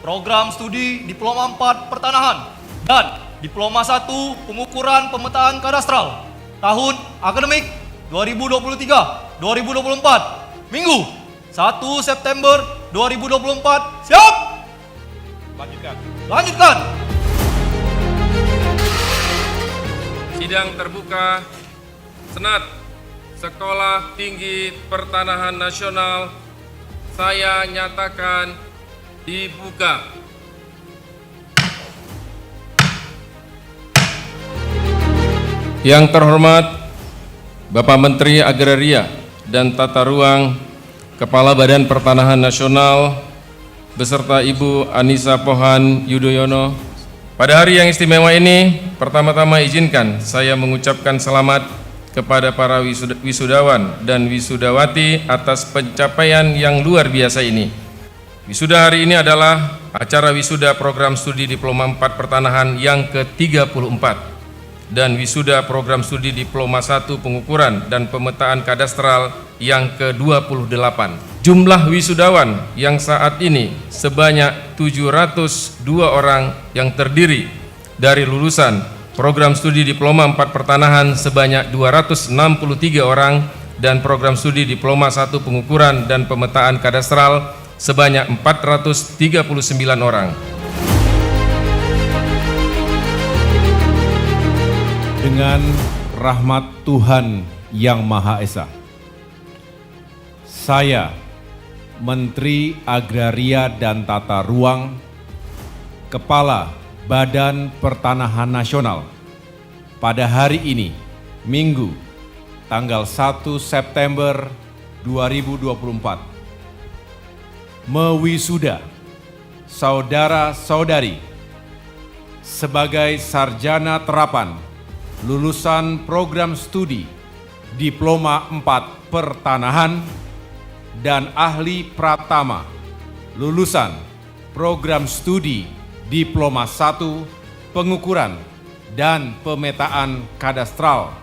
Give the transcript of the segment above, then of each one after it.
program studi Diploma 4 Pertanahan dan Diploma 1 Pengukuran Pemetaan Kadastral tahun akademik 2023-2024 Minggu 1 September 2024. Siap? Lanjutkan. Sidang terbuka Senat Sekolah Tinggi Pertanahan Nasional saya nyatakan dibuka. Yang terhormat Bapak Menteri Agraria dan Tata Ruang, Kepala Badan Pertanahan Nasional, beserta Ibu Anissa Pohan Yudhoyono. Pada hari yang istimewa ini, pertama-tama izinkan saya mengucapkan selamat kepada para wisudawan dan wisudawati atas pencapaian yang luar biasa ini. Wisuda hari ini adalah acara wisuda program studi Diploma 4 Pertanahan yang ke-34 dan wisuda program studi Diploma 1 Pengukuran dan Pemetaan Kadastral yang ke-28. Jumlah wisudawan yang saat ini sebanyak 702 orang yang terdiri dari lulusan program studi Diploma 4 Pertanahan sebanyak 263 orang dan program studi Diploma 1 Pengukuran dan Pemetaan Kadastral sebanyak 439 orang. Dengan rahmat Tuhan Yang Maha Esa, saya Menteri Agraria dan Tata Ruang, Kepala Badan Pertanahan Nasional, pada hari ini, Minggu, tanggal 1 September 2024, mewisuda saudara-saudari sebagai sarjana terapan lulusan program studi Diploma 4 Pertanahan dan ahli pratama lulusan program studi Diploma 1 Pengukuran dan Pemetaan Kadastral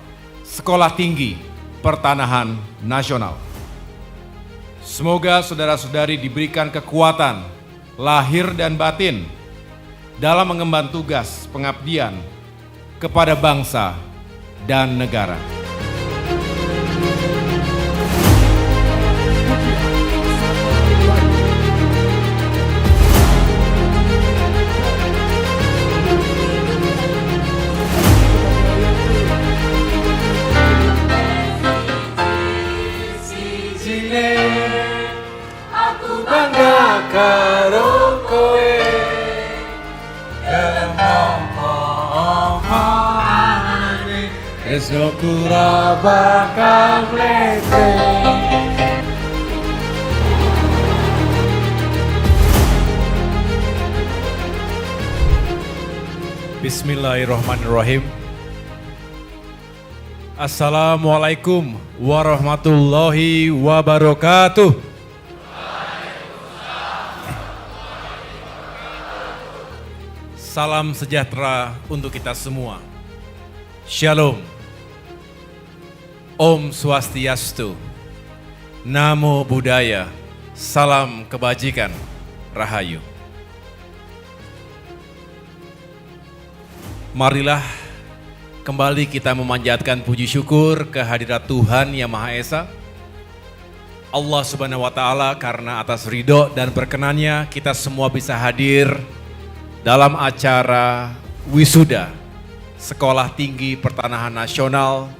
Sekolah Tinggi Pertanahan Nasional. Semoga saudara-saudari diberikan kekuatan lahir dan batin dalam mengemban tugas pengabdian kepada bangsa dan negara. Aku bangga karo kowe kelem-kelem esok ora bakal mlete. Bismillahirrahmanirrahim. Assalamualaikum warahmatullahi wabarakatuh. Salam sejahtera untuk kita semua. Shalom. Om Swastiastu. Namo Buddhaya. Salam kebajikan. Rahayu. Marilah kembali kita memanjatkan puji syukur kehadirat Tuhan Yang Maha Esa, Allah Subhanahu wa Ta'ala, karena atas ridho dan berkenannya kita semua bisa hadir dalam acara wisuda Sekolah Tinggi Pertanahan Nasional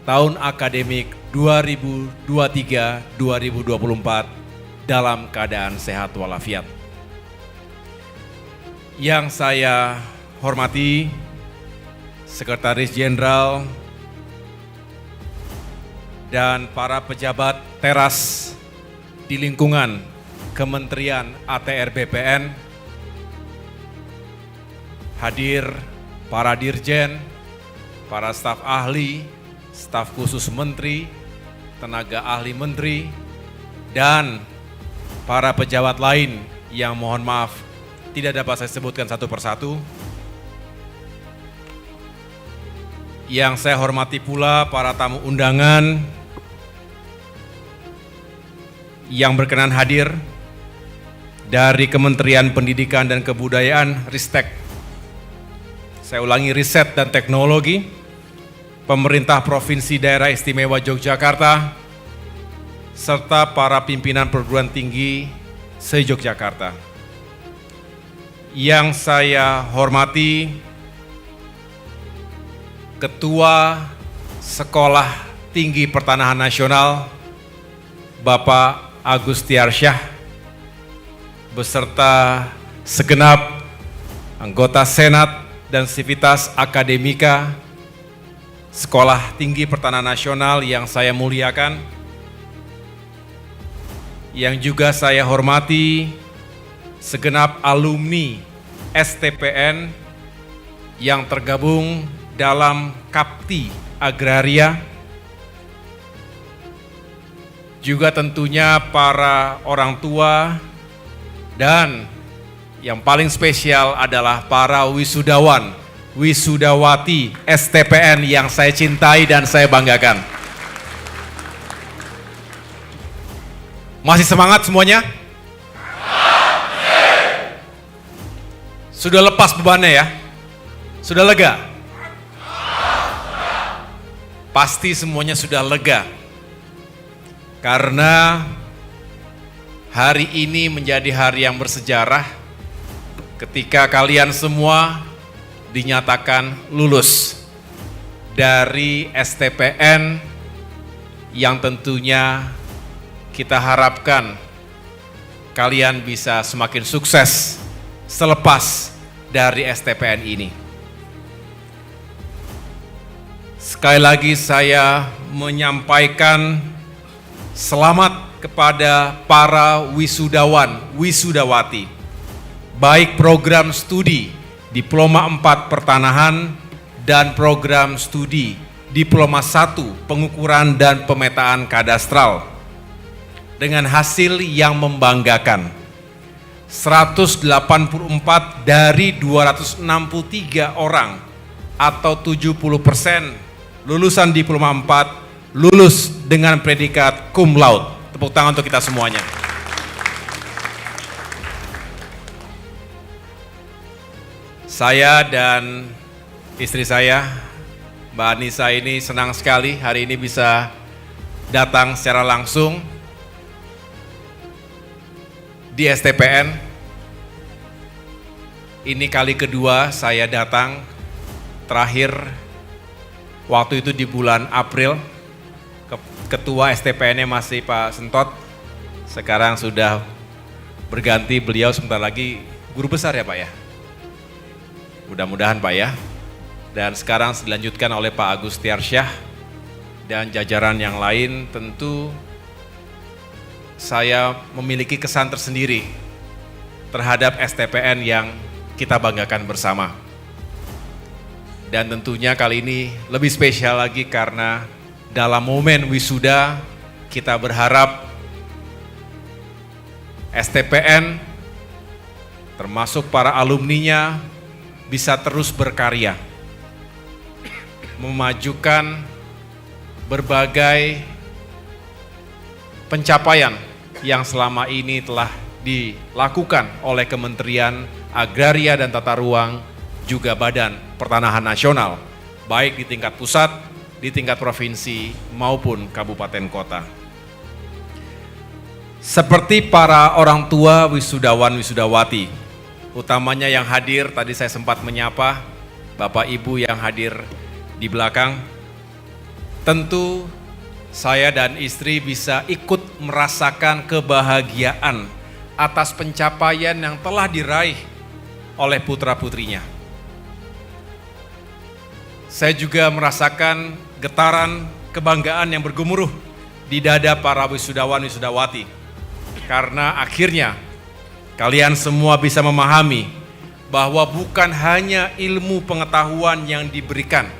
tahun akademik 2023-2024 dalam keadaan sehat walafiat. Yang saya hormati Sekretaris Jenderal dan para pejabat teras di lingkungan Kementerian ATR BPN, hadir para dirjen, para staf ahli, staf khusus menteri, tenaga ahli menteri, dan para pejabat lain yang mohon maaf tidak dapat saya sebutkan satu persatu. Yang saya hormati pula para tamu undangan yang berkenan hadir, dari Kementerian Pendidikan dan Kebudayaan Ristek. Saya ulangi, Riset dan Teknologi, pemerintah Provinsi Daerah Istimewa Yogyakarta, serta para pimpinan perguruan tinggi se-Yogyakarta. Yang saya hormati Ketua Sekolah Tinggi Pertanahan Nasional, Bapak Agus Tiarsyah, beserta segenap anggota Senat dan Sivitas Akademika Sekolah Tinggi Pertanahan Nasional yang saya muliakan, yang juga saya hormati segenap alumni STPN yang tergabung dalam Kapti Agraria, juga tentunya para orang tua, dan yang paling spesial adalah para wisudawan, wisudawati STPN yang saya cintai dan saya banggakan. Masih semangat semuanya? Sudah lepas bebannya ya? Sudah lega? Pasti semuanya sudah lega. Karena hari ini menjadi hari yang bersejarah ketika kalian semua dinyatakan lulus dari STPN yang tentunya kita harapkan kalian bisa semakin sukses selepas dari STPN ini. Sekali lagi saya menyampaikan selamat kepada para wisudawan, wisudawati, baik program studi Diploma 4 Pertanahan dan program studi Diploma 1 Pengukuran dan Pemetaan Kadastral, dengan hasil yang membanggakan. 184 dari 263 orang atau 70% lulusan Diploma 4 lulus dengan predikat cum laude. Tepuk tangan untuk kita semuanya. Saya dan istri saya, Mbak Anissa, ini senang sekali hari ini bisa datang secara langsung di STPN. Ini kali kedua saya datang, terakhir waktu itu di bulan April. Ketua STPN-nya masih Pak Sentot, sekarang sudah berganti, beliau sebentar lagi guru besar ya Pak ya? Mudah-mudahan Pak ya. Dan sekarang dilanjutkan oleh Pak Agus Tiarsyah dan jajaran yang lain. Tentu saya memiliki kesan tersendiri terhadap STPN yang kita banggakan bersama. Dan tentunya kali ini lebih spesial lagi karena dalam momen wisuda kita berharap STPN termasuk para alumninya bisa terus berkarya, memajukan berbagai pencapaian yang selama ini telah dilakukan oleh Kementerian Agraria dan Tata Ruang, juga Badan Pertanahan Nasional, baik di tingkat pusat, di tingkat provinsi maupun kabupaten kota. Seperti para orang tua wisudawan wisudawati, utamanya yang hadir, tadi saya sempat menyapa Bapak Ibu yang hadir di belakang, tentu saya dan istri bisa ikut merasakan kebahagiaan atas pencapaian yang telah diraih oleh putra-putrinya. Saya juga merasakan getaran kebanggaan yang bergemuruh di dada para wisudawan wisudawati, karena akhirnya kalian semua bisa memahami bahwa bukan hanya ilmu pengetahuan yang diberikan,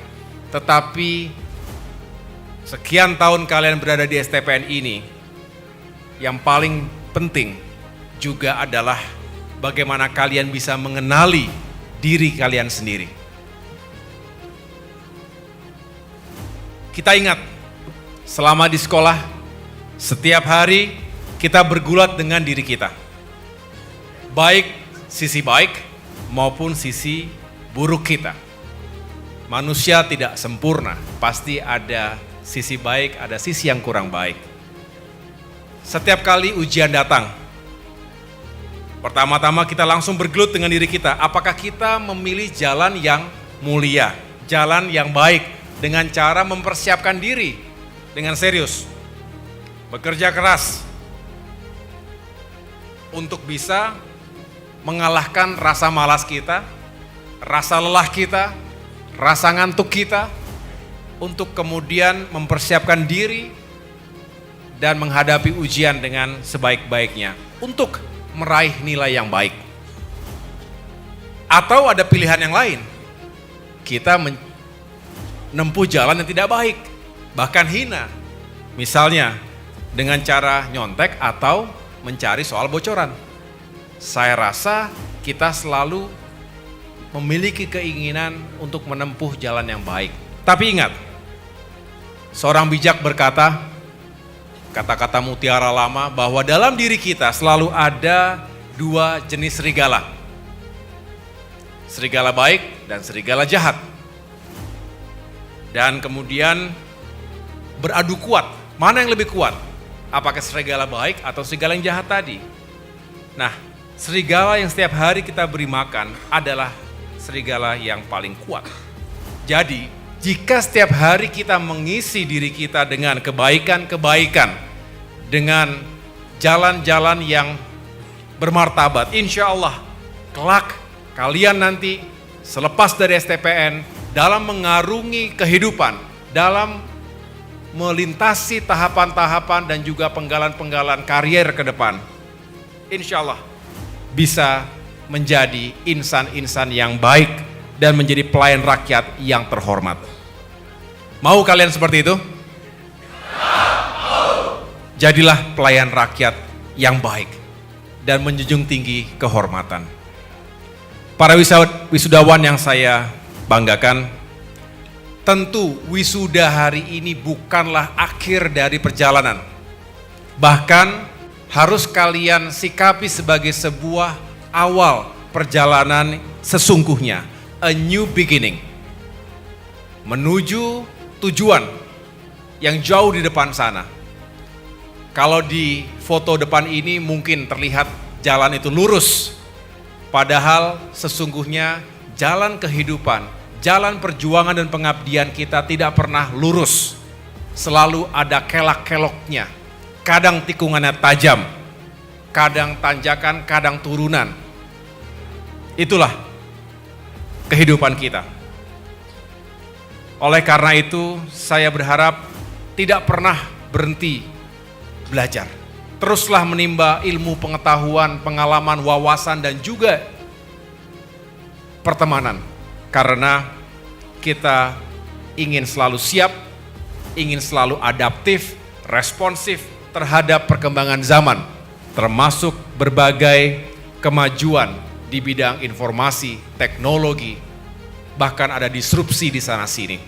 tetapi sekian tahun kalian berada di STPN ini, yang paling penting juga adalah bagaimana kalian bisa mengenali diri kalian sendiri. Kita ingat, selama di sekolah, setiap hari kita bergulat dengan diri kita. baik sisi baik maupun sisi buruk kita. Manusia tidak sempurna, pasti ada sisi baik, ada sisi yang kurang baik. Setiap kali ujian datang, pertama-tama kita langsung bergelut dengan diri kita. Apakah kita memilih jalan yang mulia, jalan yang baik, dengan cara mempersiapkan diri dengan serius, bekerja keras untuk bisa mengalahkan rasa malas kita, rasa lelah kita, rasa ngantuk kita, untuk kemudian mempersiapkan diri dan menghadapi ujian dengan sebaik-baiknya untuk meraih nilai yang baik. Atau ada pilihan yang lain, kita menempuh jalan yang tidak baik, bahkan hina. Misalnya dengan cara nyontek atau mencari soal bocoran. Saya rasa kita selalu memiliki keinginan untuk menempuh jalan yang baik. Tapi ingat, seorang bijak berkata, kata-kata mutiara lama, bahwa dalam diri kita selalu ada dua jenis serigala. Serigala baik dan serigala jahat. Dan kemudian beradu kuat, mana yang lebih kuat? Apakah serigala baik atau serigala yang jahat tadi? Nah, serigala yang setiap hari kita beri makan adalah serigala yang paling kuat. Jadi, jika setiap hari kita mengisi diri kita dengan kebaikan-kebaikan, dengan jalan-jalan yang bermartabat, insya Allah kelak kalian nanti selepas dari STPN dalam mengarungi kehidupan, dalam melintasi tahapan-tahapan dan juga penggalan-penggalan karier ke depan, insya Allah bisa menjadi insan-insan yang baik dan menjadi pelayan rakyat yang terhormat. Mau kalian seperti itu? Jadilah pelayan rakyat yang baik dan menjunjung tinggi kehormatan. Para wisudawan yang saya banggakan, tentu wisuda hari ini bukanlah akhir dari perjalanan. Bahkan harus kalian sikapi sebagai sebuah awal perjalanan sesungguhnya, a new beginning, menuju tujuan yang jauh di depan sana. Kalau di foto depan ini mungkin terlihat jalan itu lurus, padahal sesungguhnya jalan kehidupan, jalan perjuangan dan pengabdian kita tidak pernah lurus. Selalu ada kelak-keloknya, kadang tikungannya tajam, kadang tanjakan, kadang turunan. Itulah kehidupan kita. Oleh karena itu, saya berharap tidak pernah berhenti belajar. Teruslah menimba ilmu, pengetahuan, pengalaman, wawasan, dan juga pertemanan. Karena kita ingin selalu siap, ingin selalu adaptif, responsif terhadap perkembangan zaman, termasuk berbagai kemajuan di bidang informasi, teknologi, bahkan ada disrupsi di sana-sini.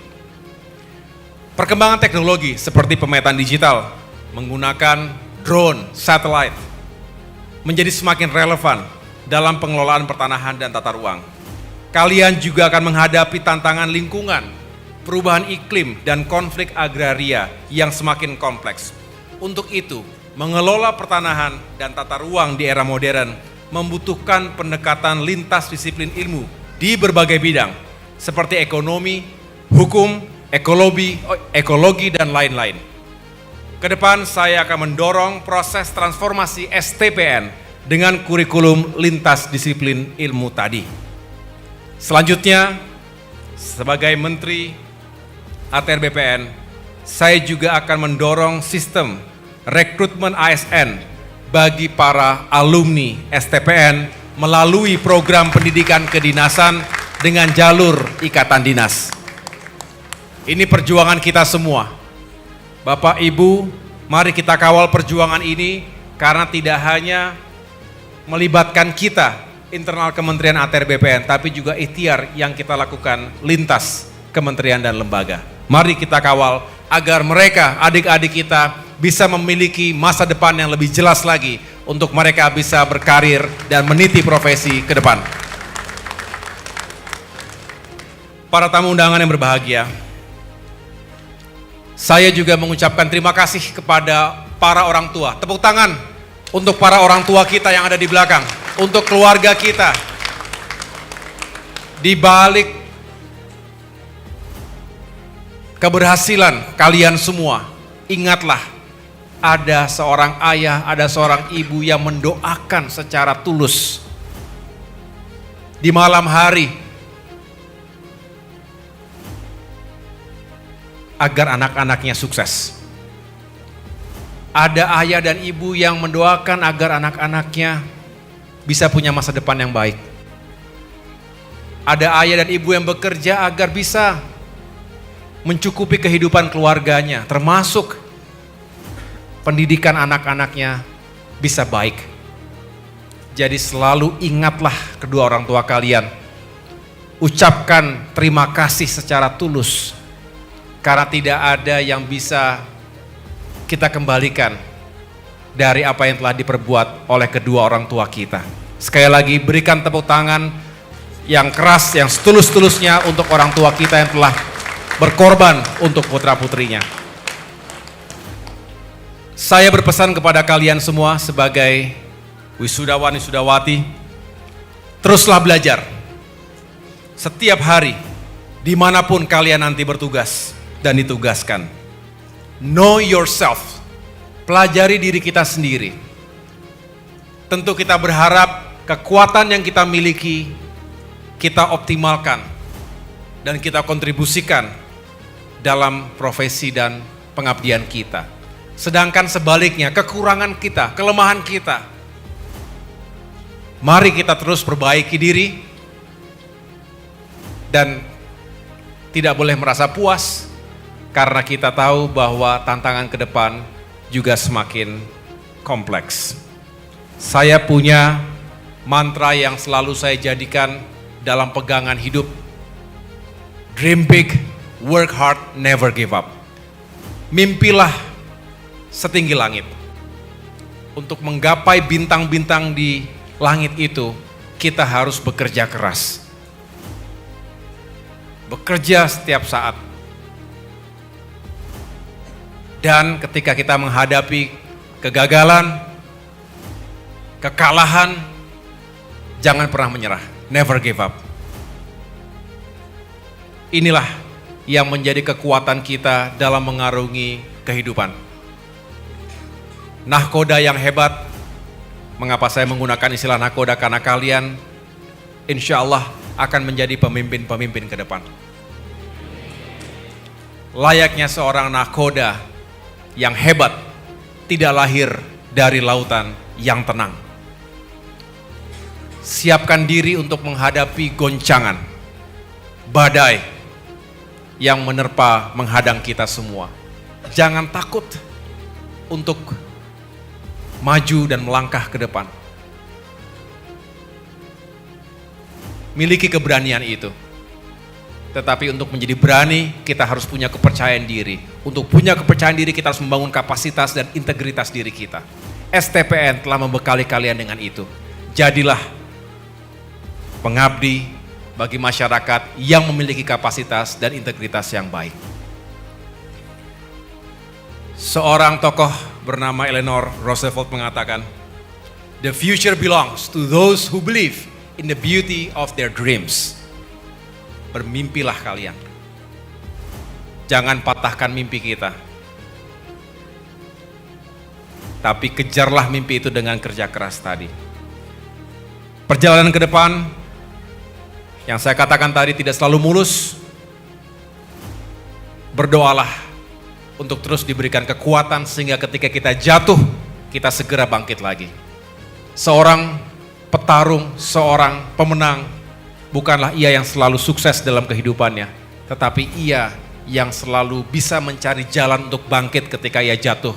Perkembangan teknologi seperti pemetaan digital, menggunakan drone, satelit, menjadi semakin relevan dalam pengelolaan pertanahan dan tata ruang. Kalian juga akan menghadapi tantangan lingkungan, perubahan iklim, dan konflik agraria yang semakin kompleks. Untuk itu, mengelola pertanahan dan tata ruang di era modern membutuhkan pendekatan lintas disiplin ilmu di berbagai bidang, seperti ekonomi, hukum, ekologi, dan lain-lain. Kedepan saya akan mendorong proses transformasi STPN dengan kurikulum lintas disiplin ilmu tadi. Selanjutnya, sebagai Menteri ATR BPN, saya juga akan mendorong sistem rekrutmen ASN bagi para alumni STPN melalui program pendidikan kedinasan dengan jalur ikatan dinas. Ini perjuangan kita semua. Bapak Ibu, mari kita kawal perjuangan ini karena tidak hanya melibatkan kita internal Kementerian ATR BPN, tapi juga ikhtiar yang kita lakukan lintas kementerian dan lembaga. Mari kita kawal agar mereka, adik-adik kita, bisa memiliki masa depan yang lebih jelas lagi untuk mereka bisa berkarir dan meniti profesi ke depan. Para tamu undangan yang berbahagia, saya juga mengucapkan terima kasih kepada para orang tua. Tepuk tangan untuk para orang tua kita yang ada di belakang, untuk keluarga kita. Di balik keberhasilan kalian semua, ingatlah ada seorang ayah, ada seorang ibu yang mendoakan secara tulus di malam hari agar anak-anaknya sukses. Ada ayah dan ibu yang mendoakan agar anak-anaknya bisa punya masa depan yang baik. Ada ayah dan ibu yang bekerja agar bisa mencukupi kehidupan keluarganya, termasuk pendidikan anak-anaknya bisa baik. Jadi selalu ingatlah kedua orang tua kalian. Ucapkan terima kasih secara tulus, karena tidak ada yang bisa kita kembalikan dari apa yang telah diperbuat oleh kedua orang tua kita. Sekali lagi berikan tepuk tangan yang keras, yang setulus-tulusnya untuk orang tua kita yang telah berkorban untuk putra-putrinya. Saya berpesan kepada kalian semua sebagai wisudawan-wisudawati, teruslah belajar. Setiap hari, dimanapun kalian nanti bertugas dan ditugaskan. Know yourself, pelajari diri kita sendiri. Tentu kita berharap kekuatan yang kita miliki, kita optimalkan dan kita kontribusikan dalam profesi dan pengabdian kita. Sedangkan sebaliknya, kekurangan kita, kelemahan kita, mari kita terus perbaiki diri dan tidak boleh merasa puas, karena kita tahu bahwa tantangan ke depan juga semakin kompleks. Saya punya mantra yang selalu saya jadikan dalam pegangan hidup. Dream big, work hard, never give up. Mimpilah setinggi langit. Untuk menggapai bintang-bintang di langit itu, kita harus bekerja keras. Bekerja setiap saat. Dan ketika kita menghadapi kegagalan, kekalahan, jangan pernah menyerah. Never give up. Inilah yang menjadi kekuatan kita dalam mengarungi kehidupan. Nahkoda yang hebat, mengapa saya menggunakan istilah nahkoda? Karena kalian insya Allah akan menjadi pemimpin-pemimpin ke depan. Layaknya seorang nahkoda yang hebat, tidak lahir dari lautan yang tenang. Siapkan diri untuk menghadapi goncangan, badai yang menerpa menghadang kita semua. Jangan takut untuk maju dan melangkah ke depan. Miliki keberanian itu. Tetapi untuk menjadi berani, kita harus punya kepercayaan diri. Untuk punya kepercayaan diri, kita harus membangun kapasitas dan integritas diri kita. STPN telah membekali kalian dengan itu. Jadilah pengabdi bagi masyarakat yang memiliki kapasitas dan integritas yang baik. Seorang tokoh bernama Eleanor Roosevelt mengatakan, "The future belongs to those who believe in the beauty of their dreams." Bermimpilah kalian. Jangan patahkan mimpi kita. Tapi kejarlah mimpi itu dengan kerja keras tadi. Perjalanan ke depan yang saya katakan tadi tidak selalu mulus. Berdoalah untuk terus diberikan kekuatan sehingga ketika kita jatuh, kita segera bangkit lagi. Seorang petarung, seorang pemenang, bukanlah ia yang selalu sukses dalam kehidupannya, tetapi ia yang selalu bisa mencari jalan untuk bangkit ketika ia jatuh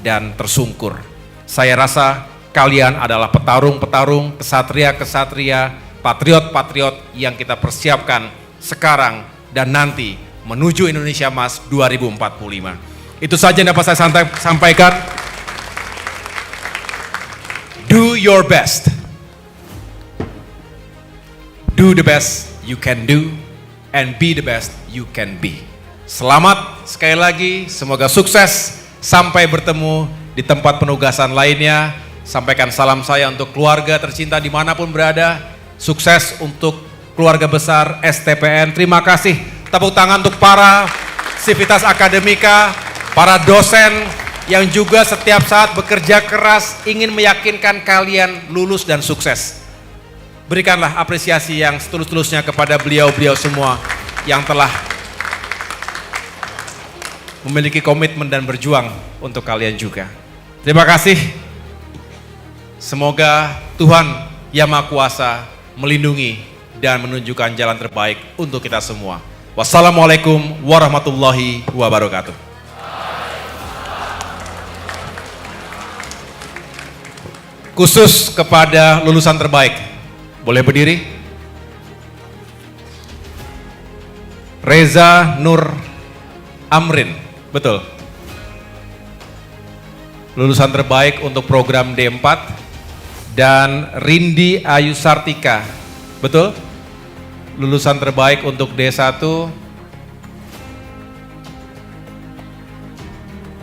dan tersungkur. Saya rasa kalian adalah petarung-petarung, kesatria-kesatria, patriot-patriot yang kita persiapkan sekarang dan nanti menuju Indonesia Emas 2045. Itu saja yang dapat saya sampaikan. Do your best. Do the best you can do and be the best you can be. Selamat sekali lagi, semoga sukses. Sampai bertemu di tempat penugasan lainnya. Sampaikan salam saya untuk keluarga tercinta dimanapun berada. Sukses untuk keluarga besar STPN. Terima kasih. Tepuk tangan untuk para sivitas akademika, para dosen yang juga setiap saat bekerja keras ingin meyakinkan kalian lulus dan sukses. Berikanlah apresiasi yang setulus-tulusnya kepada beliau-beliau semua yang telah memiliki komitmen dan berjuang untuk kalian juga. Terima kasih. Semoga Tuhan Yang Maha Kuasa melindungi dan menunjukkan jalan terbaik untuk kita semua. Wassalamualaikum warahmatullahi wabarakatuh. Khusus kepada lulusan terbaik, boleh berdiri? Reza Nur Amrin. Betul. Lulusan terbaik untuk program D4 dan Rindi Ayu Sartika. Betul? Lulusan terbaik untuk D1.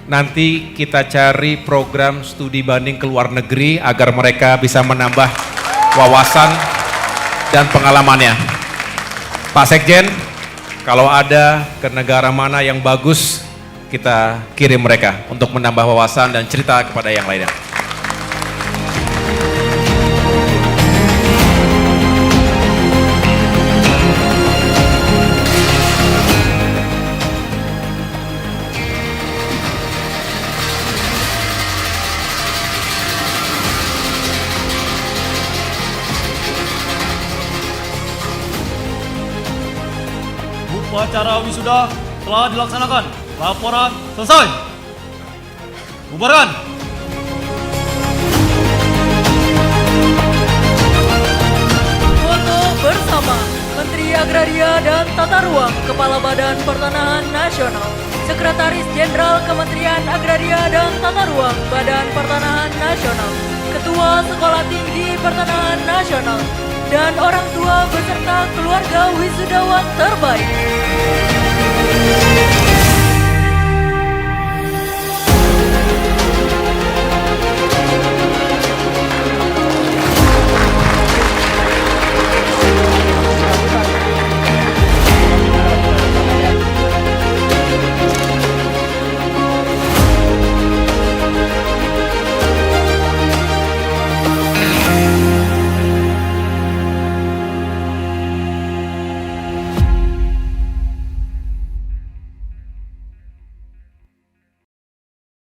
Nanti kita cari program studi banding ke luar negeri agar mereka bisa menambah wawasan dan pengalamannya. Pak Sekjen, kalau ada ke negara mana yang bagus, kita kirim mereka untuk menambah wawasan dan cerita kepada yang lainnya. Upacara wisuda telah dilaksanakan. Laporan selesai. Bubarkan. Foto bersama Menteri Agraria dan Tata Ruang, Kepala Badan Pertanahan Nasional, Sekretaris Jenderal Kementerian Agraria dan Tata Ruang Badan Pertanahan Nasional, Ketua Sekolah Tinggi Pertanahan Nasional, dan orang tua beserta keluarga wisudawan terbaik.